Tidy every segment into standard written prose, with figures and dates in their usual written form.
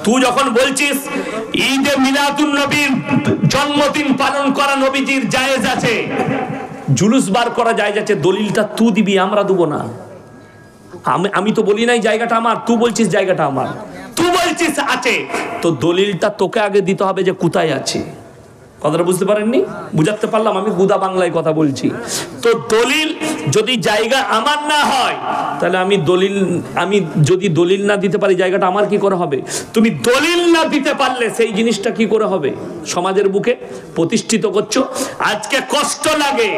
তুই যখন বলছিস ঈদে মিলাদুন নবীর জন্মদিন পালন করা নবীজির জায়েজ আছে, জুলুস বার করা জায়েজ আছে, দলিলটা তুই দিবি, আমরা দেবো না। আমি তো বলি নাই জায়গাটা আমার, তুই বলছিস জায়গাটা আমার, তুই বলছিস আছে, তো দলিলটা তোকে আগে দিতে হবে যে কোথায় আছে। কথাটা বুঝতে পারেননি? বুঝাতে পারলাম? আমি গুদা বাংলায় কথা বলছি। তো দলিল যদি জায়গা আমার না হয়, তাহলে আমি যদি দলিল না দিতে পারি, জায়গাটা আমার কি করে হবে? তুমি দলিল না দিতে পারলে সেই জিনিসটা কি করে হবে? সমাজের বুকে প্রতিষ্ঠিত করছো। আজকে কষ্ট লাগে,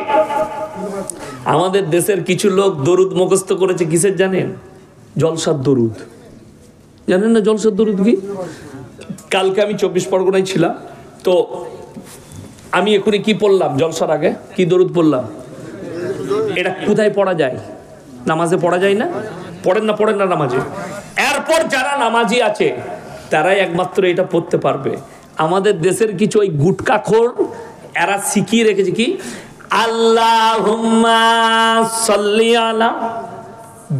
আমাদের দেশের কিছু লোক দরুদ মুখস্থ করেছে কিসের জানেন? জলসার দরুদ। জানেন না জলসার দরুদ কি? কালকে আমি 24 পরগনায় ছিলাম, তো আমি এখনই কি পড়লাম জলসার আগে? কি দরুদ পড়লাম? এটা কোথায় পড়া যায়? নামাজে পড়া যায় না? পড়েন না নামাজে? এরপর যারা নামাজি আছে তারাই একমাত্র এটা পড়তে পারবে। আমাদের দেশের কিছু ওই গুটকাখোর এরা শিখিয়ে রেখেছে কি আল্লাহুম্মা সাল্লি আলা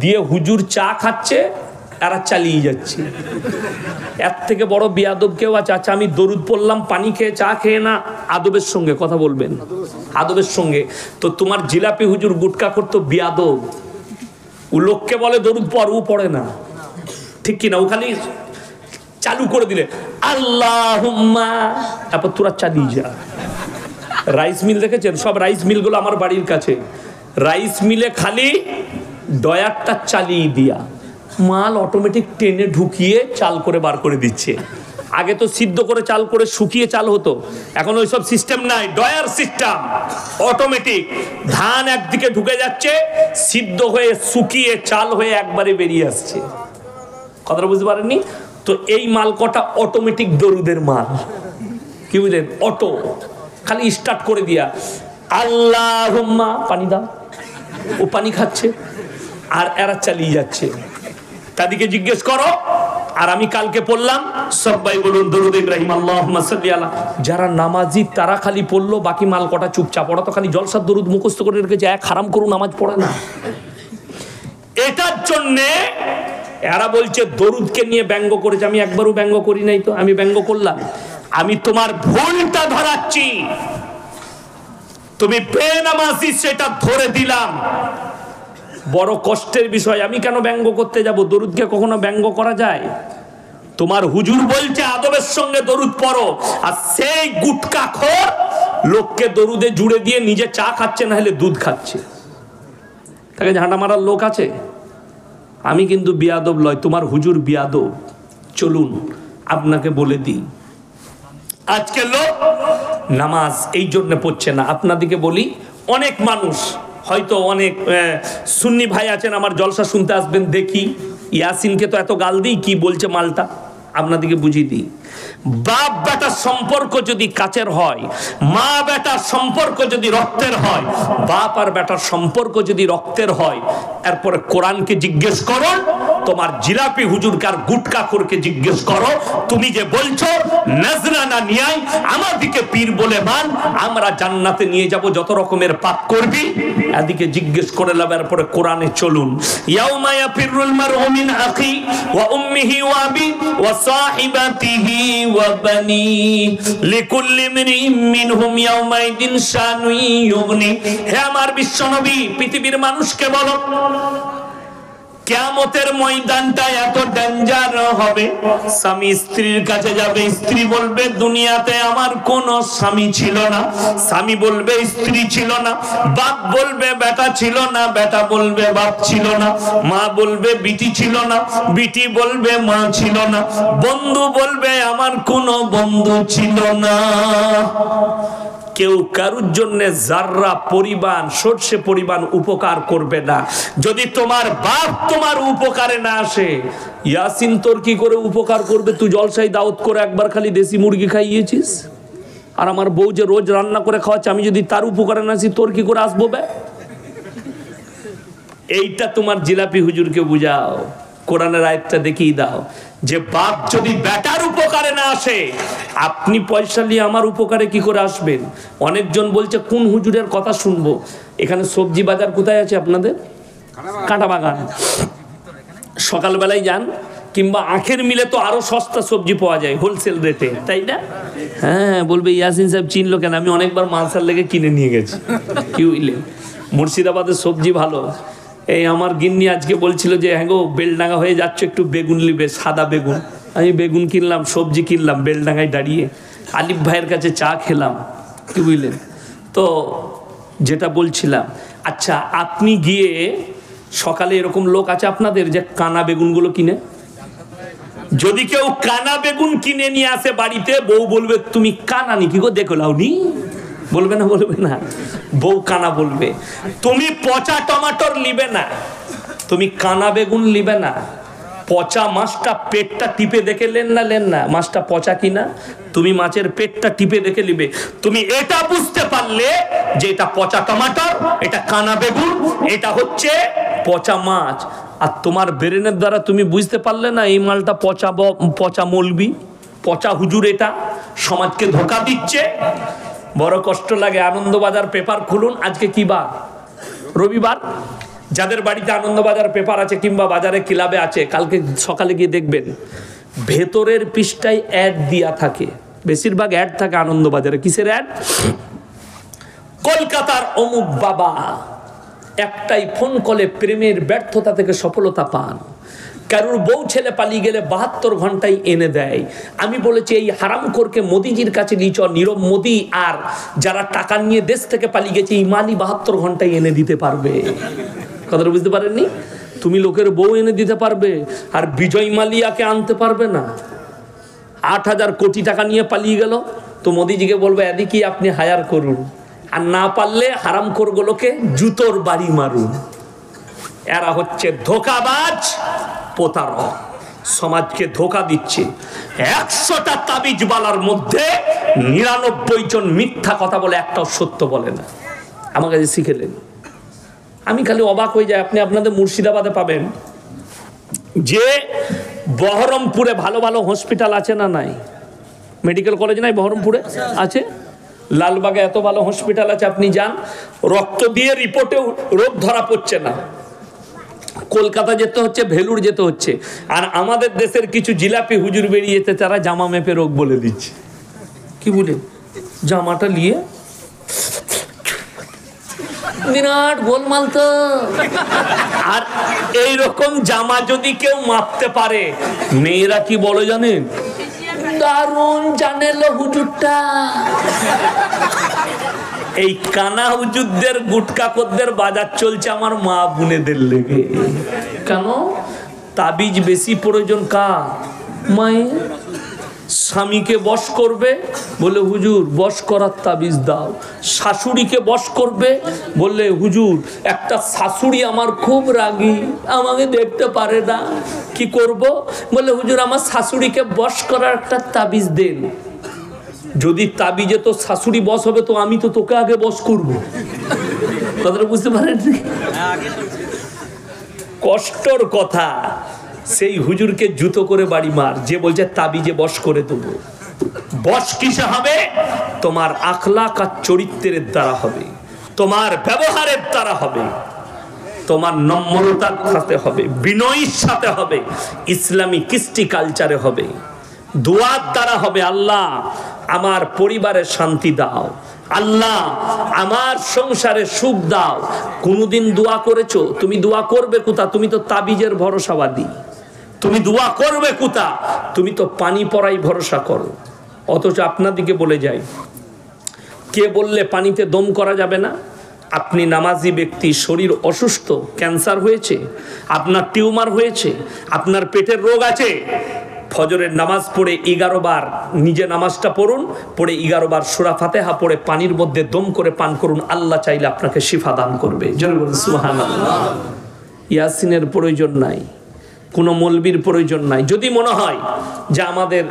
দিয়ে হুজুর চা খাচ্ছে, এরা চালিয়ে যাচ্ছে। এর থেকে বড় বেয়াদব কেউ আছে? আচ্ছা আমি দরুদ পড়লাম, পানি খেয়ে চা খেয়ে না, আদবের সঙ্গে কথা বলবেন, আদবের সঙ্গে। তো তোমার জিলাপি হুজুর গুটকা করতো বেয়াদব, ও লোককে বলে দরুদ পড়, ও পড়ে না, ঠিক কিনা? ও খালি চালু করে দিলে আল্লাহুম্মা, তারপর তোরা চালিয়ে যা। রাইস মিল দেখেছেন? সব রাইস মিলগুলো আমার বাড়ির কাছে। রাইস মিলে খালি ডয়ারটা চালিয়ে দিয়া মাল অটোমেটিক টেনে ঢুকিয়ে চাল করে বার করে দিচ্ছে। আগে তো সিদ্ধ করে চাল করে শুকিয়ে চাল হতো, এখন ওইসব সিস্টেম নাই, ডয়ার সিস্টেম অটোমেটিক। ধান একদিকে ঢুকে যাচ্ছে, সিদ্ধ হয়ে শুকিয়ে চাল হয়ে একবারে বেরিয়ে আসছে। কথাটা বুঝতে পারেননি? তো এই মাল কটা অটোমেটিক দরুদের মাল, কি বুঝলেন? অটো, খালি স্টার্ট করে দিয়া আল্লাহুম্মা পানি দাও, ও পানি খাচ্ছে আর এরা চালিয়ে যাচ্ছে। তাদেরকে জিজ্ঞেস করো। আর আমি কালকে পড়লাম, সবাই বলুন দরুদ ইব্রাহিম আল্লাহুম্মা সাল্লি আলা। যারা নামাজি তারা খালি পড়লো, বাকি মাল কটা চুপচাপ। ওরা তো খালি জলসার দরুদ মুখস্থ করে রেখেছে, এক হারাম করু নামাজ পড়ে না। এটার জন্যে এরা বলছে দরুদকে নিয়ে ব্যঙ্গ করেছে। আমি একবারও ব্যঙ্গ করি নাই, তো আমি ব্যঙ্গ করলাম? আমি তোমার ভুলটা ধরাচ্ছি, তুমি বেনামাজি সেটা ধরে দিলাম। বড় কষ্টের বিষয়। আমি কেন ব্যঙ্গ করতে যাব? দরুদকে কখনো ব্যঙ্গ করা যায়? তোমার হুজুর বলছে আদবের সঙ্গে দরুদ পড়ো, আর সেই গুটকাখোর লোককে দরুদে জুড়ে দিয়ে নিজে চা খাচ্ছে, না হলে দুধ খাচ্ছে। তাকে ঝাঁটা মারার লোক আছে? আমি কিন্তু বিয়াদব লয়, তোমার হুজুর বিয়াদব। চলুন আপনাকে বলে দিই, আজকে লোক নামাজ এই জন্য পড়ছে না। আপনাদেরকে বলি, অনেক মানুষ হয়তো অনেক সুন্নি ভাই আছেন, আমার জলসা শুনতে আসবেন, দেখি ইয়াসিনকে তো এত গাল দিই, কি বলছে মালটা আপনাদেরকে বুঝিয়ে দিই। বাপ বেটার সম্পর্ক যদি কাছের হয়, মা বেটার সম্পর্ক যদি রক্তের হয়, বাপ আর বেটার সম্পর্ক যদি রক্তের হয়, এরপরে কোরআনকে জিজ্ঞেস করো, তোমার জিলাপি হুজুরকে আর গুটকাখোরকে জিজ্ঞেস করো, তুমি যে বলছো নজরানা নিয়াই আমাদিকে পীর বলে মান, আমরা জান্নাতে নিয়ে যাব, যত রকমের পাপ করবি এদিকে জিজ্ঞেস করে লাভ। এরপরে কোরআনে চলুন, ইয়াউমা ইয়াফিরুল মারউ মিন আখি ওয়া উম্মিহি ওয়া আবি ওয়া সাহিবাতিহি ওয়া বানি লিকুল্লি ইমরিইন মিনহুম ইয়াউমাইদিন শানুন ইউগনি। হে আমার বিশ্বনবী, পৃথিবীর মানুষকে বলো, কিয়ামতের ময়দানটা এত ডেঞ্জার হবে, স্বামী স্ত্রীর কাছে যাবে, স্ত্রী বলবে দুনিয়াতে আমার কোনো স্বামী ছিল না, স্বামী বলবে স্ত্রী ছিল না, বাপ বলবে বেটা ছিল না, বেটা বলবে বাপ ছিল না, মা বলবে বিটি ছিল না, বিটি বলবে মা ছিল না, বন্ধু বলবে আমার কোনো বন্ধু ছিল না। কেউ কারুর জন্য জাররা পরিমাণ, সরষে পরিমাণ উপকার করবে না। যদি তোমার বাপ তোমার উপকারে না আসে, ইয়াসিন তোর কি করে উপকার করবে? তুই জলসাই দাওয়াত করে একবার খালি দেশি মুরগি খাইয়েছিস, আর আমার বউ যে রোজ রান্না করে খাওয়াচ্ছে, আমি যদি তার উপকারে না আসি, তোর কি করে আসবো বে? এইটা তোমার জিলাপি হুজুরকে বুঝাও, কোরআনের আয়াতটা দেখিয়ে দাও যে বাপ যদি বেটার উপকারে না আসে, আপনি পয়সা নিয়ে আমার উপকারে কি করে আসবেন? অনেকজন বলছে কোন হুজুরের কথা শুনবো। এখানে সবজি বাজার কোথায় আছে আপনাদের? কাঁটা বাগান। সকালবেলায় যান, কিংবা আখের মিলে তো আরো সস্তা সবজি পাওয়া যায় হোলসেল রেটে, তাই না? হ্যাঁ, বলবে ইয়াসিন সাহেব চিনলো কেন? আমি অনেকবার মালসার লেগে কিনে নিয়ে গেছি। কি বুঝলেন, মুর্শিদাবাদের সবজি ভালো। এই আমার গিন্নি আজকে বলছিল যে হ্যাঁ গো বেলডাঙ্গা হয়ে যাচ্ছ, একটু বেগুন নিবে, সাদা বেগুন। আমি বেগুন কিনলাম, সবজি কিনলাম, বেলডাঙ্গায় দাঁড়িয়ে আলিফ ভাইয়ের কাছে চা খেলাম। কি বুঝলেন? তো যেটা বলছিলাম, আচ্ছা আপনি গিয়ে সকালে এরকম লোক আছে আপনাদের যে কানা বেগুনগুলো কিনে, যদি কেউ কানা বেগুন কিনে নিয়ে আসে বাড়িতে, বউ বলবে তুমি কানা নি কি গো, দেখো লাউনি, বলবে না? বলবে না? বউ কানা বলবে। তুমি পচা টমাটোর নিবে না, তুমি কানা বেগুন নিবে না। পচা মাছটা পেটটা টিপে দেখে লেন না মাছটা পচা কিনা, তুমি মাছের পেটটা টিপে দেখে নিবে। তুমি এটা বুঝতে পারলে যে এটা পচা টমাটোর, এটা কানা বেগুন, এটা হচ্ছে পচা মাছ। আর তোমার ব্রেনের দ্বারা তুমি বুঝতে পারলে না এই মালটা পচা মৌলবি, পচা হুজুর, এটা সমাজকে ধোঁকা দিচ্ছে। বড় কষ্ট লাগে। আনন্দবাজার পেপার খুলুন, আজকে কি বার? রবিবার। যাদের বাড়িতে আনন্দবাজার পেপার আছে কিংবা বাজারে ক্লাবে আছে, কালকে সকালে গিয়ে দেখবেন ভেতরের পৃষ্ঠায় অ্যাড দিয়া থাকে, বেশিরভাগ অ্যাড থাকে আনন্দবাজারে। কিসের অ্যাড? কলকাতার অমুক বাবা একটাই ফোন কলে প্রেমের ব্যর্থতা থেকে সফলতা পান, কারোর বউ ছেলে পালিয়ে গেলে 72 ঘন্টায় এনে দেয়। আমি বলেছি এই হারামখোরকে মোদিজির কাছে নিচ, নীরব মোদি আর যারা টাকা নিয়ে দেশ থেকে পালিয়ে গেছে, এই মালি 72 ঘন্টায় এনে দিতে পারবে। কথাটা বুঝতে পারেননি? তুমি লোকের বউ এনে দিতে পারবে, আর বিজয় মালিয়াকে আনতে পারবে না। 8,000 কোটি টাকা নিয়ে পালিয়ে গেল, তো মোদিজিকে বলবে এদিকে আপনি হায়ার করুন, আর না পারলে হারামখোরগুলোকে জুতোর বাড়ি মারুন। এরা হচ্ছে ধোঁকাবাজ, প্রতারক, সমাজকে ধোঁকা দিচ্ছে। 100টা তাবিজওয়ালার মধ্যে 99 জন মিথ্যা কথা বলে, একটাও সত্য বলে না। আমার কাছে শিখেলেন, আমি খালি অবাক হয়ে যাই। আপনি আপনাদের মুর্শিদাবাদে পাবেন যে বহরমপুরে ভালো ভালো হসপিটাল আছে না নাই? মেডিকেল কলেজ নাই বহরমপুরে? আছে। লালবাগে এত ভালো হসপিটাল আছে, আপনি যান, রক্ত দিয়ে রিপোর্টেও রোগ ধরা পড়ছে না। কলকাতা যেতে হচ্ছে, ভেলুর যেতে হচ্ছে। আর আমাদের দেশের কিছু জিলাপি হুজুর বেরিয়েছে, তারা জামা মেপে রোগ বলে দিচ্ছে। কি বলে? জামাটা নিয়ে বিরাট গোলমাল তো। আর এইরকম জামা যদি কেউ মাপতে পারে, মেয়েরা কি বলে জানেন? দারুণ জানেলো হুজুরটা। এই কানা হুজুরদের গুটকা খদ্দের বাজার চলছে আমার মা বোনেদের লেগে। কেন? তাবিজ বেশি প্রয়োজন কার? মায়ের। স্বামীকে বশ করবে, বলে হুজুর বশ করার তাবিজ দাও। শাশুড়িকে বশ করবে, বললে হুজুর একটা শাশুড়ি আমার খুব রাগী, আমাকে দেখতে পারে না, কি করব? বলে হুজুর আমার শাশুড়িকে বশ করার একটা তাবিজ দেন। যদি তাবিজে তো শাশুড়ি বশ হবে, তো আমি তো তোকে আগে বশ করব। কথাটা বুঝতে পারেন? কষ্টর কথা। সেই হুজুরকে জুতো করে বাড়ি মার, যে বলছে তাবিজে বশ করে দেবো। বশ কিসে হবে? তোমার আখলাক আর চরিত্রের দ্বারা হবে, তোমার ব্যবহারের দ্বারা হবে, তোমার নম্রতার সাথে হবে, বিনয়ের সাথে হবে, ইসলামী কৃষ্টি কালচারে হবে, দোয়ার দ্বারা হবে। আল্লাহ আমার পরিবারে শান্তি দাও, আল্লাহ আমার সংসারে সুখ দাও। কোনদিন দোয়া করেছো? তুমি দোয়া করবে কোথা? তুমি তো তাবিজের ভরসাবাদী। তুমি দোয়া করবে কোথা? তুমি তো পানি পড়াই ভরসা করো। অথচ আপনাদিকে বলে যাই, কে বললে পানিতে দম করা যাবে না? আপনি নামাজি ব্যক্তি, শরীর অসুস্থ, ক্যান্সার হয়েছে, আপনার টিউমার হয়েছে, আপনার পেটের রোগ আছে, ফজরের নামাজ পড়ে 11 বার নিজে নামাজটা পড়ুন, পড়ে 11 বার সূরা ফাতিহা পড়ে পানির মধ্যে দম করে পান করুন। আল্লাহ চাইলে আপনাকে শিফা দান করবে। জোরে বলুন সুবহানাল্লাহ। ইয়াসিনের প্রয়োজন নাই, কোনো মৌলবীর প্রয়োজন নাই। যদি মনে হয় যে আমাদের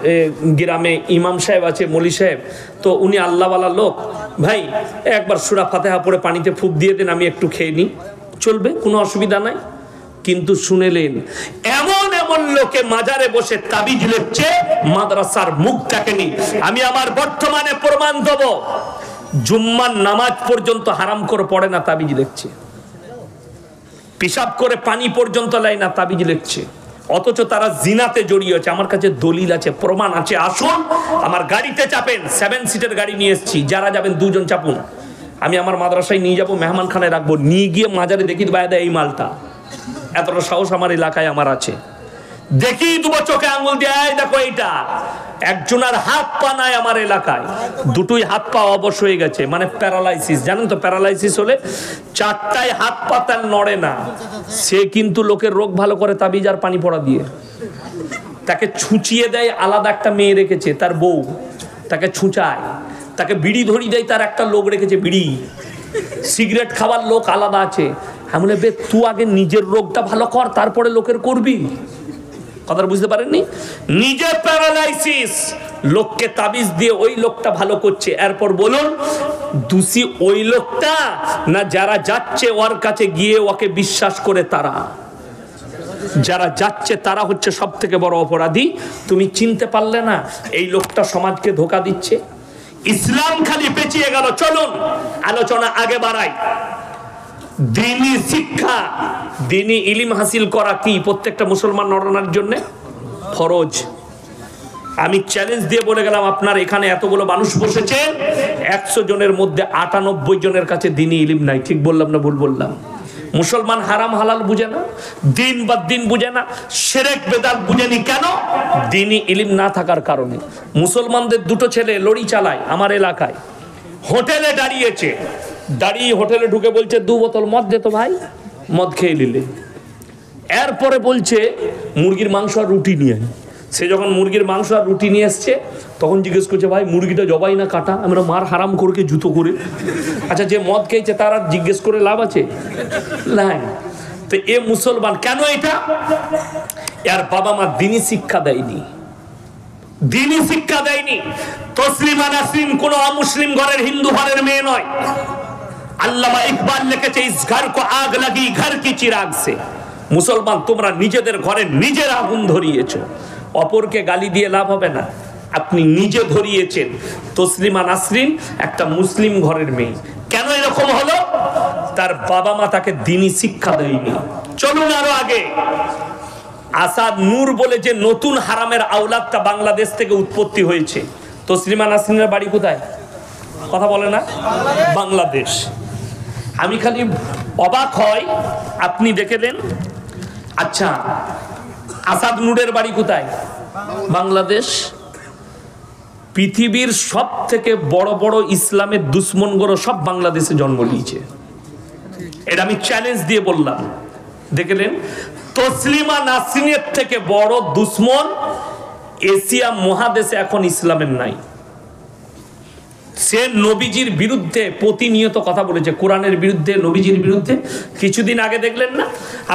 গ্রামে ইমাম সাহেব আছে, মৌলী সাহেব, তো উনি আল্লাহওয়ালা লোক, ভাই একবার সূরা ফাতিহা পড়ে পানিতে ফুঁক দিয়ে দেন, আমি একটু খেয়ে নিই, চলবে, কোনো অসুবিধা নাই। কিন্তু শুনেলেন এমন এমন লোকে মাজারে বসে তাবিজ লিখছে, মাদ্রাসার মুখ দেখেনি। আমি আমার বর্তমানে প্রমাণ দেব, জুম্মার নামাজ পর্যন্ত হারাম করে পড়ে না, তাবিজ লিখছে। পেশাব করে পানি পর্যন্ত লাই না, তাবিজ লিখছে। অথচ তারা জিনাতে জড়িয়ে আছে। আমার কাছে দলিল আছে, প্রমাণ আছে। আসুন আমার গাড়িতে চাপেন, 7 সিটের গাড়ি নিয়ে এসেছি, যারা যাবেন 2 জন চাপুন। আমি আমার মাদ্রাসায় নিয়ে যাবো, মেহমানখানায় রাখবো, নিয়ে গিয়ে মাজারে দেখি দেবো এই মালটা। এতটা সাহস আমার এলাকায় আমার আছে। দেখি দেবো চোখে আঙুল দিয়ে, দেখো এইটা। একজনের হাত পা নাই আমার এলাকায়, দুটোই হাত পা অবশ হয়ে গেছে, মানে প্যারালাইসিস। জানেন তো প্যারালাইসিস হলে 4টায় হাত পা তার নড়ে না। সে কিন্তু লোকের রোগ ভালো করে তাবিজ আর পানি পড়া দিয়ে। তাকে ছুঁচিয়ে দেয়, আলাদা একটা মেয়ে রেখেছে তার বউ, তাকে ছুঁচায়। তাকে বিড়ি ধরি দেয়, তার একটা লোক রেখেছে বিড়ি। সিগারেট খাওয়ার লোক আলাদা আছে। আমি বলে, বে তুই আগে নিজের রোগটা ভালো কর, তারপরে লোকের করবি। কথা বুঝতে পারেননি? নিজে প্যারালাইসিস, লোককে তাবিজ দিয়ে ওই লোকটা ভালো করছে। এরপর বলুন দোষী ওই লোকটা না যারা যাচ্ছে ওর কাছে গিয়ে ওকে বিশ্বাস করে? তারা যারা যাচ্ছে তারা হচ্ছে সব থেকে বড় অপরাধী। তুমি চিনতে পারলে না এই লোকটা সমাজকে ধোঁকা দিচ্ছে? ইসলাম খালি পেঁচিয়ে গেল। চলুন আলোচনা আগে বাড়াই। দ্বীনি শিক্ষা, দ্বীনি ইলম হাসিল করা কি প্রত্যেকটা মুসলমান নরনারীর জন্য ফরজ। আমি চ্যালেঞ্জ দিয়ে বলে গেলাম, আপনার এখানে এতগুলো মানুষ বসেছেন, 100 জনের মধ্যে 98 জনের কাছে দ্বীনি ইলম নাই। ঠিক বললাম না ভুল বললাম? মুসলমান হারাম হালাল বুঝে না, দিন বা দিন বুঝে না, শিরক বেদাত বুঝেনি। কেন? দ্বীনি ইলম না থাকার কারণে। মুসলমানদের 2টো ছেলে লরি চালায় আমার এলাকায়, হোটেলে দাঁড়িয়েছে, দাঁড়িয়ে হোটেলে ঢুকে বলছে 2 বোতল মদ দে তো ভাই। মদ খেয়ে নিলে, এরপরে বলছে মুরগির মাংস আর রুটি নিয়ে আয়। সে যখন মুরগির মাংস আর রুটি নিয়ে এসছে, তখন জিজ্ঞেস করছে ভাই মুরগিটা জবাই না কাটা? আমরা মার হারাম করকে জুতো করে। আচ্ছা, যে মদ খেয়েছে তার আর জিজ্ঞেস করে লাভ আছে? নাই। তো এ মুসলমান কেন? এটা এর বাবা মা দ্বীনি শিক্ষা দেয়নি, দ্বীনি শিক্ষা দেয়নি। তসলিমা নাসরিন কোন অমুসলিম ঘরের হিন্দু ঘরের মেয়ে নয়। আল্লামা ইকবাল লিখেছে, ইস ঘর কো আগ লাগি ঘর কি চিরাগ সে। মুসলমান তোমরা নিজেদের ঘরে নিজের আগুন ধরিয়েছো, অপরকে গালি দিয়ে লাভ হবে না। আপনি নিজে ধরিয়েছেন। তসলিমা নাসরিন একটা মুসলিম ঘরের মেয়ে। কেন এরকম হলো? তার বাবা মা তাকে দ্বীনি শিক্ষা দেয়নি। চলুন আরো আগে। আসাদ নূর বলে যে নতুন হারামের আওলাদটা বাংলাদেশ থেকে উৎপত্তি হয়েছে, তসলিমা নাসরিনের বাড়ি কোথায়? কথা বলে না? বাংলাদেশ। আমি খালি অবাক হয়, আপনি দেখে দেন। আচ্ছা, আসাদ নূরের বাড়ি কোথায়? বাংলাদেশ। পৃথিবীর সব থেকে বড় বড় ইসলামের দুশ্মনগুলো সব বাংলাদেশে জন্ম নিয়েছে। এটা আমি চ্যালেঞ্জ দিয়ে বললাম। দেখলেন, তসলিমা নাসরিনের থেকে বড় দুশ্মন এশিয়া মহাদেশে এখন ইসলামের নাই। সে নবীজির বিরুদ্ধে প্রতিনিয়ত কথা বলেছে, কোরআনের বিরুদ্ধে, নবীজির বিরুদ্ধে। কিছুদিন আগে দেখলেন না,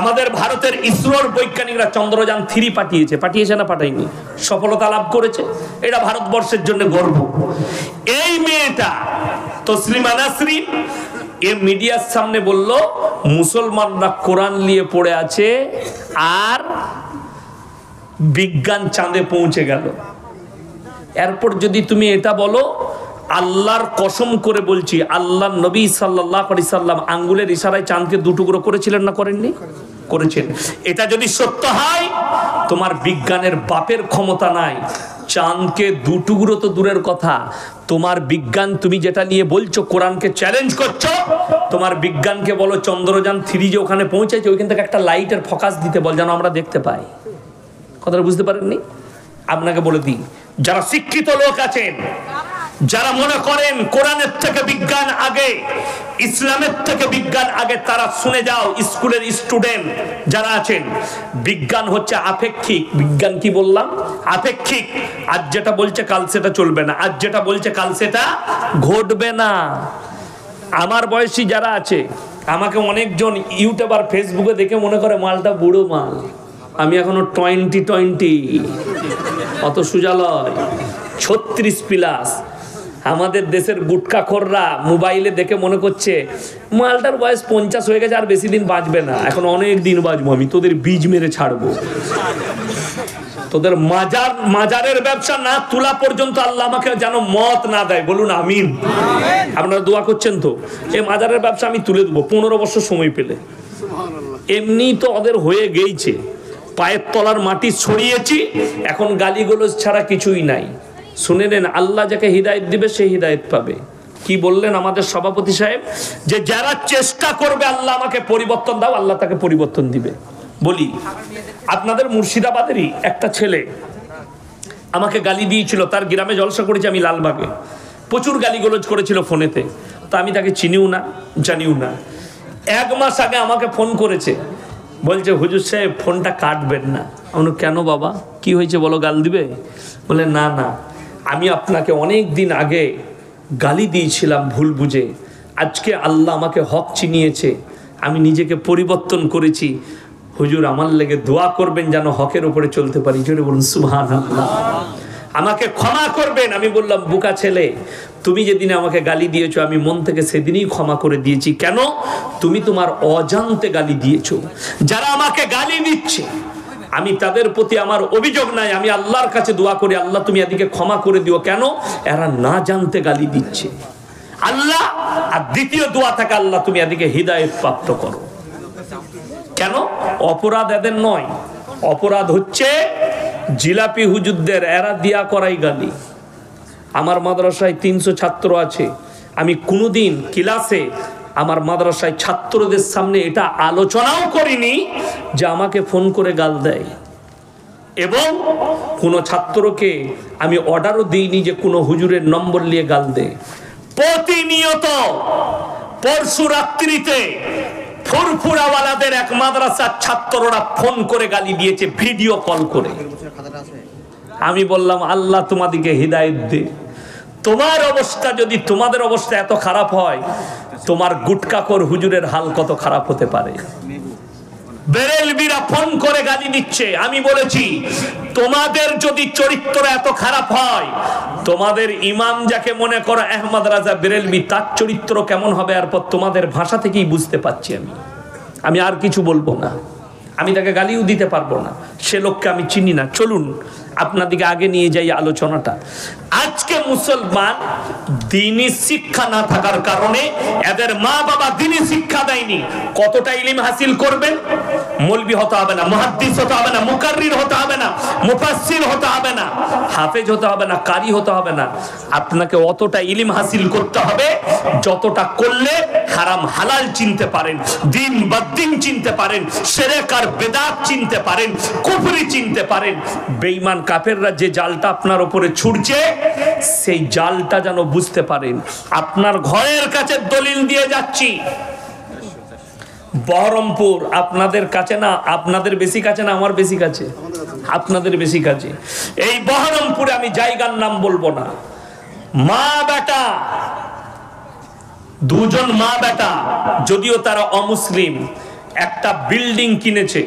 আমাদের ভারতের ইসরোর বৈজ্ঞানিকরা চন্দ্রযান 3 পাঠিয়েছে না পাঠায়নি? সফলতা লাভ করেছে। এটা ভারতবর্ষের জন্য গর্ব। এই মেয়েটা তসলিমা নাসরিন এ মিডিয়ার সামনে বলল মুসলমানরা কোরআন নিয়ে পড়ে আছে আর বিজ্ঞান চাঁদে পৌঁছে গেল। এরপর যদি তুমি এটা বলো, আল্লাহর কসম করে বলছি, আল্লাহ নবী সাল্লাল্লাহু আলাইহি সাল্লাম আঙ্গুলের ইশারায় চাঁদকে 2 টুকরো করেছিলেন না করেননি? করেছেন। এটা যদি সত্য হয়, তোমার বিজ্ঞানের বাপের ক্ষমতা নাই। চাঁদকে 2 টুকরো তো দূরের কথা, তোমার বিজ্ঞান, তুমি যেটা নিয়ে বলছো কোরআনকে চ্যালেঞ্জ করছো, তোমার বিজ্ঞানকে বলো চন্দ্রযান 3 যে ওখানে পৌঁছেছে, ওইখান থেকে একটা লাইটের ফোকাস দিতে বল, যেন আমরা দেখতে পাই। কথাটা বুঝতে পারেননি? আপনাকে বলে দিই, যারা শিক্ষিত লোক আছেন, যারা মনে করেন কোরআনের থেকে বিজ্ঞান আগে, ইসলামের থেকে বিজ্ঞান আগে, তারা শুনে যাও। স্কুলের স্টুডেন্ট যারা আছেন, বিজ্ঞান হচ্ছে আপেক্ষিক। বিজ্ঞান কি বললাম? আপেক্ষিক। আজ যেটা বলছে কাল সেটা চলবে না, আজ যেটা বলছে কাল সেটা ঘটবে না। আমার বয়সী যারা আছে, আমাকে অনেকজন ইউটিউবার ফেসবুকে দেখে মনে করে মালটা বুড়ো মাল। আমি এখনো 20 অত সুজালয় 36+। আমাদের দেশের গুটখাখোররা মোবাইলে দেখে মনে করছে মালটার বয়স 50 হয়ে গেছে, আর বেশি দিন বাঁচবে না, এখন অনেক দিন বাঁচবো, আমি তোদের বীজ মেরে ছাড়বো। তোদের মাজারের ব্যবসা না তোলা পর্যন্ত আল্লাহ আমাকে যেন মত না দেয়। বলুন আমিন। আপনারা দোয়া করছেন তো? এই মাজারের ব্যবসা আমি তুলে দেবো 15 বছর সময় পেলে। এমনি তো ওদের হয়ে গেছে, পায়ের তলার মাটি ছড়িয়েছি, এখন গালিগালাজ ছাড়া কিছুই নাই। শুনে নেন, আল্লাহ যাকে হিদায়েত দিবে সে হিদায়েত পাবে। কি বললেন আমাদের সভাপতি সাহেব, যে যারা চেষ্টা করবে আল্লাহ আমাকে পরিবর্তন দাও, আল্লাহ তাকে পরিবর্তন দিবে। বলি, আপনাদের মুর্শিদাবাদেরই একটা ছেলে আমাকে গালি দিয়েছিল, তার গ্রামে জলসা করেছি আমি লালবাগে, প্রচুর গালিগালাজ করেছিল ফোনেতে, তা আমি তাকে চিনিও না জানিও না। 1 মাস আগে আমাকে ফোন করেছে, বলছে হুজুর সাহেব ফোনটা কাটবেন না। আমি কেন বাবা, কি হয়েছে বলো, গাল দিবে? বলে না না, আমি আপনাকে অনেক দিন আগে গালি দিয়েছিলাম ভুল বুঝে, আজকে আল্লাহ আমাকে হক চিনিয়েছে, আমি নিজেকে পরিবর্তন করেছি, হুজুর আমার লেগে দোয়া করবেন যেন হকের উপরে চলতে পারি। জোরে বলুন সুবহানাল্লাহ। আমাকে ক্ষমা করবেন। আমি বললাম, বোকা ছেলে, তুমি যেদিন আমাকে গালি দিয়েছো আমি মন থেকে সেদিনই ক্ষমা করে দিয়েছি। কেন? তুমি তোমার অজান্তে গালি দিয়েছো। যারা আমাকে গালি দিচ্ছে আমি তাদের প্রতি আমার অভিযোগ নাই, আমি আল্লাহর কাছে দোয়া করি, আল্লাহ তুমি এদিকে ক্ষমা করে দিও। কেন? এরা না জানতে গালি দিচ্ছে আল্লাহ। আর দ্বিতীয় দোয়া থাকে, আল্লাহ তুমি এদিকে হিদায়েত প্রাপ্ত করো। কেন? অপরাধ এদের নয়, অপরাধ হচ্ছে জিলাপি হুজুরদের, এরা দিয়া করাই গালি। আমার মাদ্রাসায় 300 ছাত্র আছে, আমি কোনোদিন ক্লাসে আমার মাদ্রাসায় ছাত্রদের সামনে এটা আলোচনাও করিনি যে আমাকে ফোন করে গাল দেয়, এবং কোনো ছাত্রকে আমি অর্ডারও দিইনি যে কোনো হুজুরের নম্বর নিয়ে গাল দেয়। প্রতিনিয়ত পরশু রাত্রিতে ফুরফুরাওয়ালাদের এক মাদ্রাসার ছাত্ররা ফোন করে গালি দিয়েছে, ভিডিও কল করে। আমি বললাম, আল্লাহ তোমাদেরকে হিদায়েত দে। তোমার অবস্থা যদি, তোমাদের অবস্থা এত খারাপ হয়, তোমার গুটকাখোর হুজুরের হাল কত খারাপ হতে পারে। বেরেলবিরা ফোন করে গালি দিচ্ছে। আমি বলেছি, তোমাদের যদি চরিত্র এত খারাপ হয়, তোমাদের ইমাম যাকে মনে করো আহমদ রাজা বেরেলবি, তার চরিত্র কেমন হবে এরপর তোমাদের ভাষা থেকেই বুঝতে পারছি। আমি আর কিছু বলবো না, আমি তাকে গালিও দিতে পারবো না, সে লোককে আমি চিনি না। চলুন আপনাদিকে আগে নিয়ে যাই আলোচনাটা। আজকে মুসলমান দ্বীনি শিক্ষা না থাকার কারণে এদের মা বাবা দ্বীনি শিক্ষা দেয়নি। কতটা ইলম হাসিল করবেন? মৌলবি হতে হবে না, মুহাদ্দিস হতে হবে না, মুকাররির হতে হবে না, মুফাসসির হতে হবে না, হাফেজ হতে হবে না, কারি হতে হবে না। আপনাকে অতটা ইলম হাসিল করতে হবে যতটা করলে হারাম হালাল চিনতে পারেন, দ্বীন বাদ্দীন চিনতে পারেন, শিরক আর বিদআত চিনতে পারেন, কুফরি চিনতে পারেন। বেঈমান কাফেররা যে জালটা আপনার উপরে ছুড়ছে সেই জালটা যেন বুঝতে পারেন। আপনার ঘরের কাছে দলিল দিয়ে যাচ্ছি, বহরমপুর আপনাদের কাছে না, আপনাদের বেশি কাছে না, আমার বেশি কাছে, আপনাদের বেশি কাছে। এই বহরমপুরে আমি জায়গার নাম বলবো না, মা বেটা, দুজন মা বেটা, যদিও তারা অমুসলিম, একটা বিল্ডিং কিনেছে।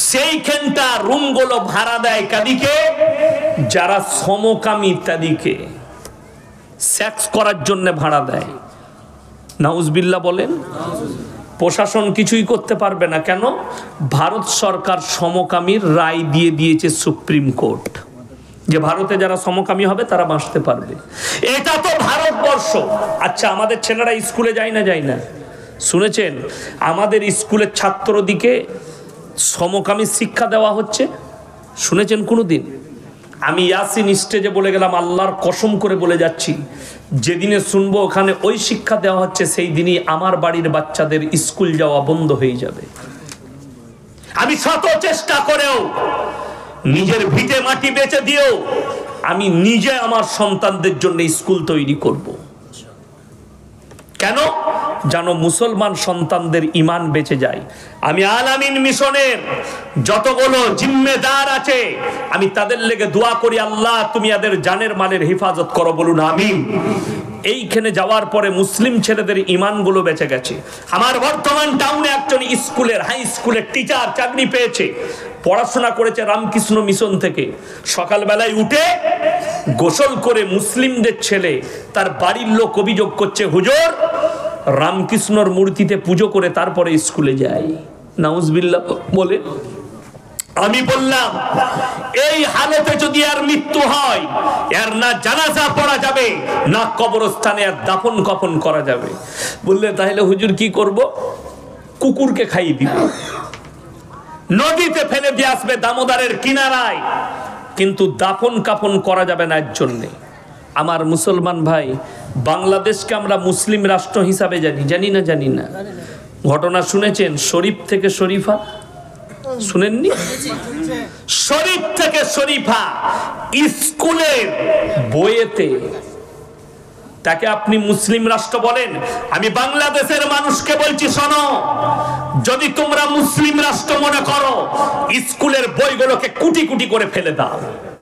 সেইখানটা রুমগুলো ভাড়া দেয় কাদিকে? যারা সমকামী তাদিকে সেক্স করার জন্য ভাড়া দেয়। নাউজুবিল্লাহ বলেন। প্রশাসন কিছুই করতে পারবে না। কেন? ভারত সরকার সমকামীর রায় দিয়ে দিয়েছে সুপ্রিম কোর্ট, যে ভারতে যারা সমকামী হবে তারা বাঁচতে পারবে। এটা তো ভারতবর্ষ। আচ্ছা, আমাদের ছেলেরা স্কুলে যায় না? যায় না। শুনেছেন আমাদের স্কুলের ছাত্রদিকে সমকামী শিক্ষা দেওয়া হচ্ছে? শুনেছেন কোনোদিন? আমি ইয়াসিন স্টেজে বলে গেলাম, আল্লাহর কসম করে বলে যাচ্ছি, যেদিনে শুনবো ওখানে ওই শিক্ষা দেওয়া হচ্ছে, সেই দিনই আমার বাড়ির বাচ্চাদের স্কুল যাওয়া বন্ধ হয়ে যাবে। আমি শত চেষ্টা করেও, নিজের ভিটে মাটি বেচে দিয়েও আমি নিজে আমার সন্তানদের জন্য স্কুল তৈরি করব। কেন? যেন মুসলমান সন্তানদের ঈমান বেঁচে যায়। আমি আলামিন মিশনের যতগুলো জিম্মেদার আছে আমি তাদের লেগে দোয়া করি, আল্লাহ তুমি এদের জানের মালের হেফাজত করো। বলুন আমিন। এইখানে যাওয়ার পরে মুসলিম ছেলেদের ঈমানগুলো বেঁচে গেছে। আমার বর্তমান টাউনে একজন স্কুলের, হাই স্কুলের টিচার চাকরি পেয়েছে, পড়াশোনা করেছে রামকৃষ্ণ মিশন থেকে। সকালবেলায় উঠে গোসল করে মুসলিমদের ছেলে, তার বাড়ির লোক অভিযোগ করছে, হুজুর রামকৃষ্ণর মূর্তিতে পুজো করে তারপরে স্কুলে যায়। নাউজুবিল্লাহ বলে। আমি বললাম, এই হালতে যদি আর মৃত্যু হয়, এর না জানাজা পড়া যাবে, না কবরস্থানে আর দাফন কাফন করা যাবে। বললে তাহলে হুজুর কি করব? কুকুরকে খাইয়ে দিব। নদীতে ফেলে দিয়ে আসবে দামোদরের কিনারায়, কিন্তু দাফন কাফন করা যাবে না এর জন্যে। আমার মুসলমান ভাই, বাংলাদেশকে আমরা মুসলিম রাষ্ট্র হিসাবে জানি না। ঘটনা শুনেছেন শরীফ থেকে শরীফা? শুনেননি? শরীফ থেকে শরীফা স্কুলের বইয়েতে তাকে আপনি মুসলিম রাষ্ট্র বলেন? আমি বাংলাদেশের মানুষকে বলছি, শোনো, যদি তোমরা মুসলিম রাষ্ট্র মনে করো, স্কুলের বইগুলোকে কুটি কুটি করে ফেলে দাও।